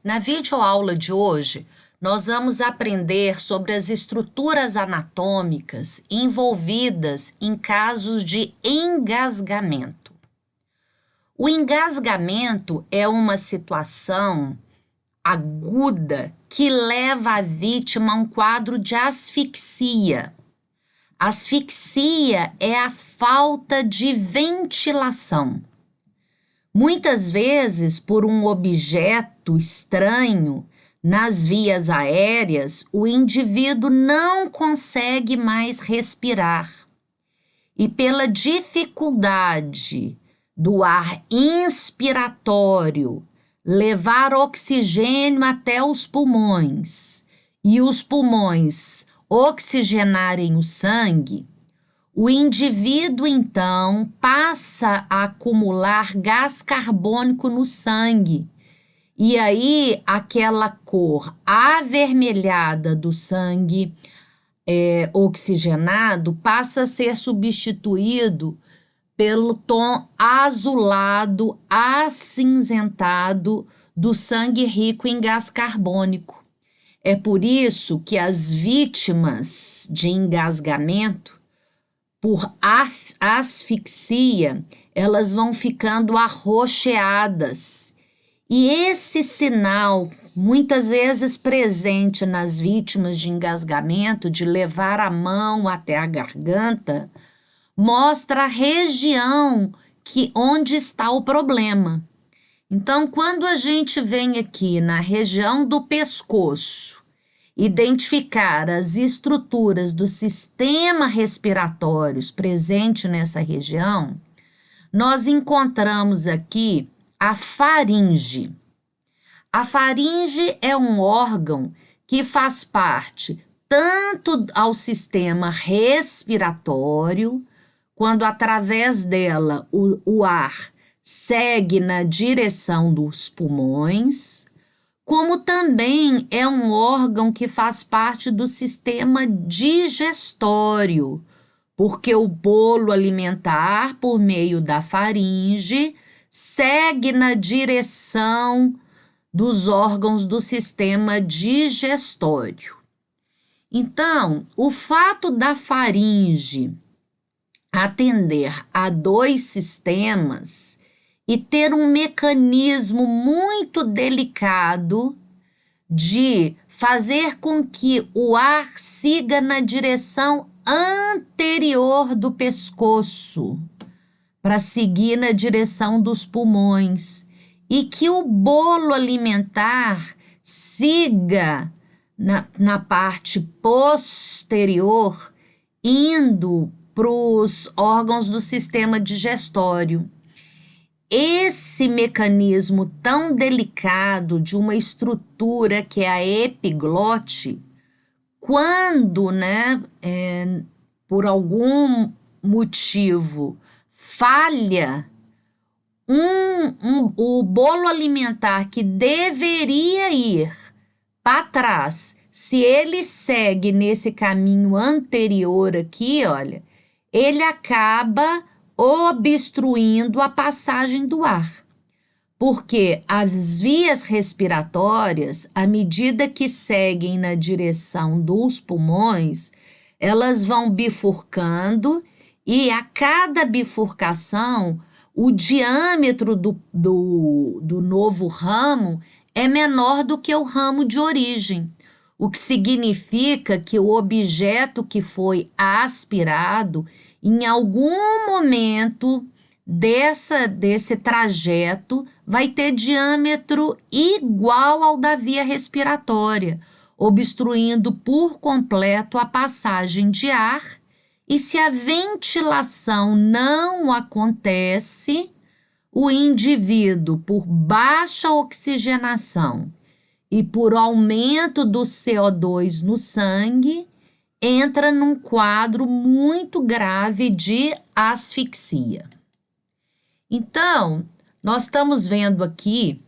Na videoaula de hoje, nós vamos aprender sobre as estruturas anatômicas envolvidas em casos de engasgamento. O engasgamento é uma situação aguda que leva a vítima a um quadro de asfixia. Asfixia é a falta de ventilação. Muitas vezes, por um objeto estranho nas vias aéreas, o indivíduo não consegue mais respirar. E pela dificuldade do ar inspiratório levar oxigênio até os pulmões e os pulmões oxigenarem o sangue, o indivíduo, então, passa a acumular gás carbônico no sangue. E aí, aquela cor avermelhada do sangue oxigenado passa a ser substituído pelo tom azulado, acinzentado do sangue rico em gás carbônico. É por isso que as vítimas de engasgamento por asfixia, elas vão ficando arroxeadas. E esse sinal, muitas vezes presente nas vítimas de engasgamento, de levar a mão até a garganta, mostra a região onde está o problema. Então, quando a gente vem aqui na região do pescoço, identificar as estruturas do sistema respiratórios presente nessa região, nós encontramos aqui a faringe. A faringe é um órgão que faz parte tanto ao sistema respiratório, quando através dela o ar segue na direção dos pulmões, como também é um órgão que faz parte do sistema digestório, porque o bolo alimentar, por meio da faringe, segue na direção dos órgãos do sistema digestório. Então, o fato da faringe atender a dois sistemas e ter um mecanismo muito delicado de fazer com que o ar siga na direção anterior do pescoço, para seguir na direção dos pulmões, e que o bolo alimentar siga na parte posterior, indo para os órgãos do sistema digestório. Esse mecanismo tão delicado de uma estrutura que é a epiglote, quando, por algum motivo, falha, o bolo alimentar que deveria ir para trás, se ele segue nesse caminho anterior aqui, olha, ele acaba obstruindo a passagem do ar, porque as vias respiratórias, à medida que seguem na direção dos pulmões, elas vão bifurcando e a cada bifurcação, o diâmetro do novo ramo é menor do que o ramo de origem, o que significa que o objeto que foi aspirado, em algum momento desse trajeto, vai ter diâmetro igual ao da via respiratória, obstruindo por completo a passagem de ar. E se a ventilação não acontece, o indivíduo, por baixa oxigenação e por aumento do CO2 no sangue, entra num quadro muito grave de asfixia. Então, nós estamos vendo aqui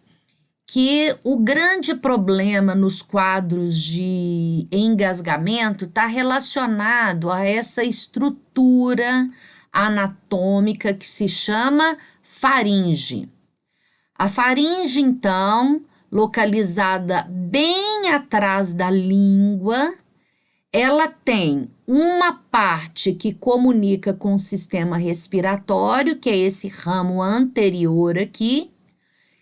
que o grande problema nos quadros de engasgamento está relacionado a essa estrutura anatômica que se chama faringe. A faringe, então, localizada bem atrás da língua. Ela tem uma parte que comunica com o sistema respiratório, que é esse ramo anterior aqui,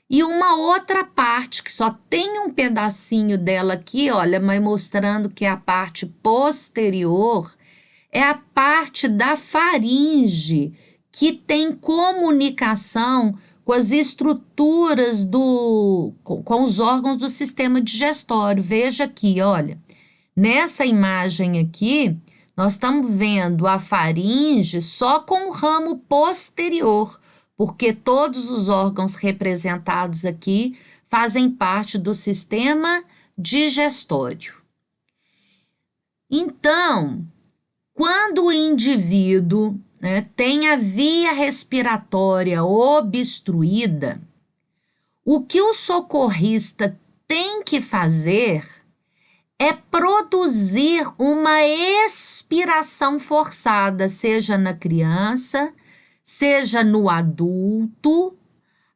e uma outra parte que só tem um pedacinho dela aqui, olha, mas mostrando que é a parte posterior, é a parte da faringe, que tem comunicação com as estruturas com os órgãos do sistema digestório. Veja aqui, olha. Nessa imagem aqui, nós estamos vendo a faringe só com o ramo posterior, porque todos os órgãos representados aqui fazem parte do sistema digestório. Então, quando o indivíduo, né, tem a via respiratória obstruída, o que o socorrista tem que fazer é produzir uma expiração forçada, seja na criança, seja no adulto.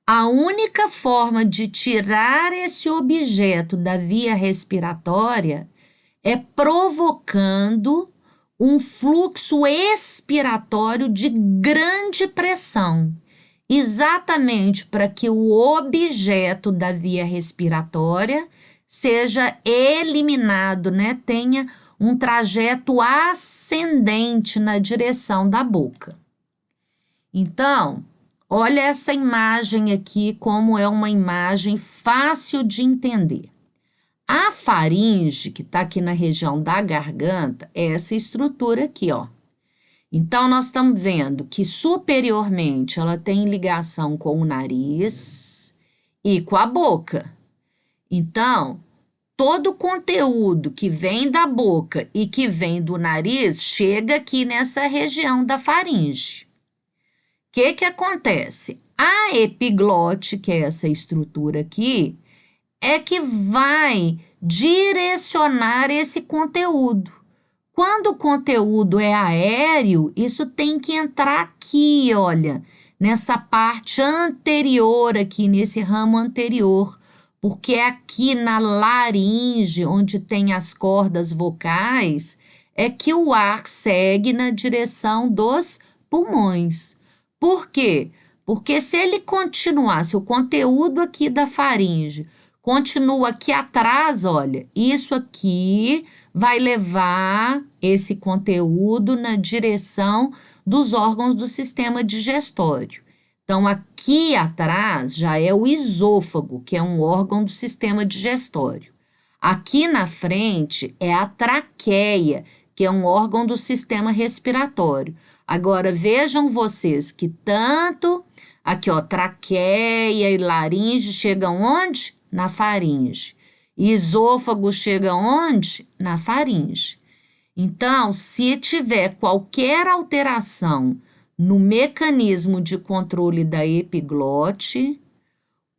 A única forma de tirar esse objeto da via respiratória é provocando um fluxo expiratório de grande pressão, exatamente para que o objeto da via respiratória seja eliminado, né? Tenha um trajeto ascendente na direção da boca. Então, olha essa imagem aqui, como é uma imagem fácil de entender. A faringe, que está aqui na região da garganta, é essa estrutura aqui, ó. Então, nós estamos vendo que superiormente ela tem ligação com o nariz e com a boca. Então, todo o conteúdo que vem da boca e que vem do nariz chega aqui nessa região da faringe. O que acontece? A epiglote, que é essa estrutura aqui, é que vai direcionar esse conteúdo. Quando o conteúdo é aéreo, isso tem que entrar aqui, olha, nessa parte anterior aqui, nesse ramo anterior, porque é aqui na laringe, onde tem as cordas vocais, é que o ar segue na direção dos pulmões. Por quê? Porque se ele continuasse, o conteúdo aqui da faringe continua aqui atrás, olha, isso aqui vai levar esse conteúdo na direção dos órgãos do sistema digestório. Então, aqui atrás já é o esôfago, que é um órgão do sistema digestório. Aqui na frente é a traqueia, que é um órgão do sistema respiratório. Agora, vejam vocês que tanto aqui, ó, traqueia e laringe chegam onde? Na faringe. E esôfago chega onde? Na faringe. Então, se tiver qualquer alteração no mecanismo de controle da epiglote,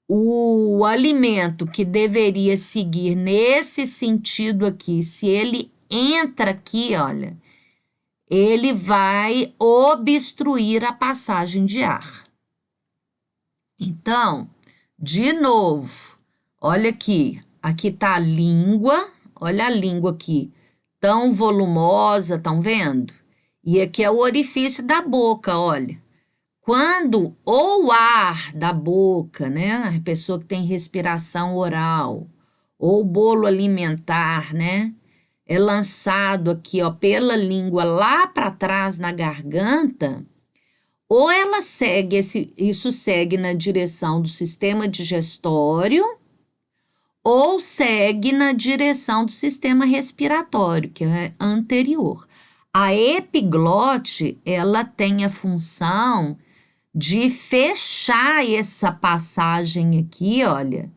o alimento que deveria seguir nesse sentido aqui, se ele entra aqui, olha, ele vai obstruir a passagem de ar. Então, de novo, olha aqui, aqui está a língua, olha a língua aqui, tão volumosa, estão vendo? E aqui é o orifício da boca, olha. Quando o ar da boca, né, a pessoa que tem respiração oral, ou bolo alimentar, né, é lançado aqui, ó, pela língua lá para trás na garganta, ou ela segue, isso segue na direção do sistema digestório, ou segue na direção do sistema respiratório, que é anterior. A epiglote, ela tem a função de fechar essa passagem aqui, olha,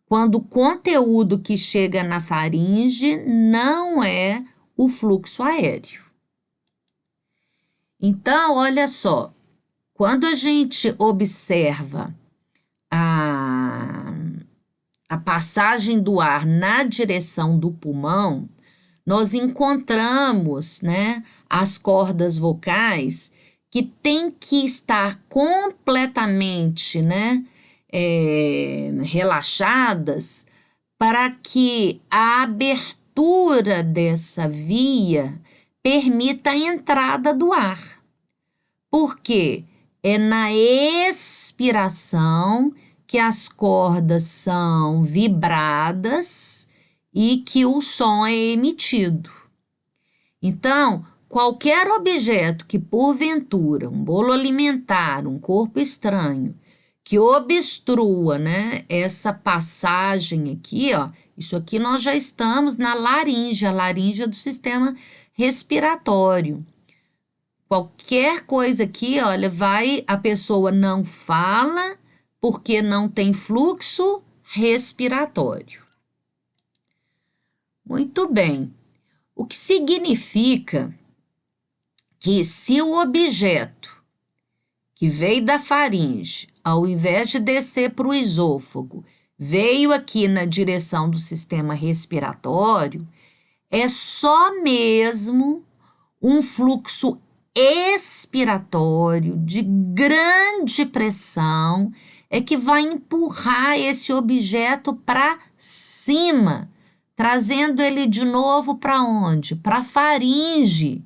quando o conteúdo que chega na faringe não é o fluxo aéreo. Então, olha só, quando a gente observa a passagem do ar na direção do pulmão, nós encontramos, né, as cordas vocais que têm que estar completamente, né, relaxadas para que a abertura dessa via permita a entrada do ar. Porque é na expiração que as cordas são vibradas e que o som é emitido. Então, qualquer objeto que, porventura, um bolo alimentar, um corpo estranho, que obstrua, né, essa passagem aqui, ó, isso aqui nós já estamos na laringe, a laringe é do sistema respiratório. Qualquer coisa aqui, olha, a pessoa não fala porque não tem fluxo respiratório. Muito bem. O que significa que se o objeto que veio da faringe, ao invés de descer para o esôfago, veio aqui na direção do sistema respiratório, é só mesmo um fluxo expiratório de grande pressão é que vai empurrar esse objeto para cima, trazendo ele de novo para onde? Para a faringe.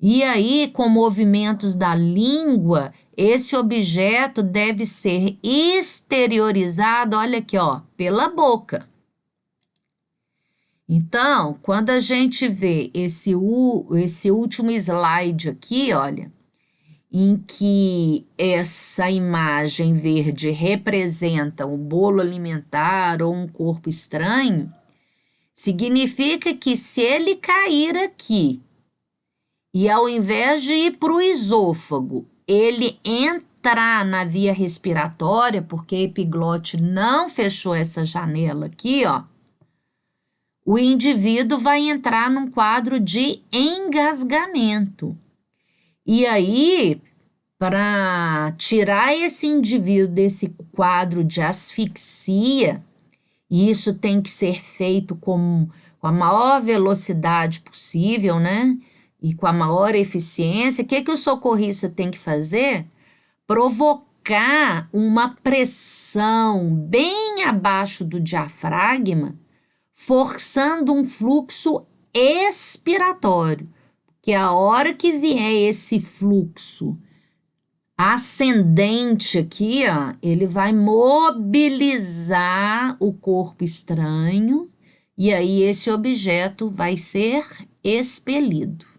E aí, com movimentos da língua, esse objeto deve ser exteriorizado, olha aqui, ó, pela boca. Então, quando a gente vê esse último slide aqui, olha, em que essa imagem verde representa um bolo alimentar ou um corpo estranho, significa que se ele cair aqui e ao invés de ir para o esôfago, ele entrar na via respiratória, porque a epiglote não fechou essa janela aqui, ó, o indivíduo vai entrar num quadro de engasgamento. E aí, para tirar esse indivíduo desse quadro de asfixia, e isso tem que ser feito com a maior velocidade possível, né? E com a maior eficiência, o que o socorrista tem que fazer? Provocar uma pressão bem abaixo do diafragma, forçando um fluxo expiratório, que a hora que vier esse fluxo ascendente aqui, ó, ele vai mobilizar o corpo estranho e aí esse objeto vai ser expelido.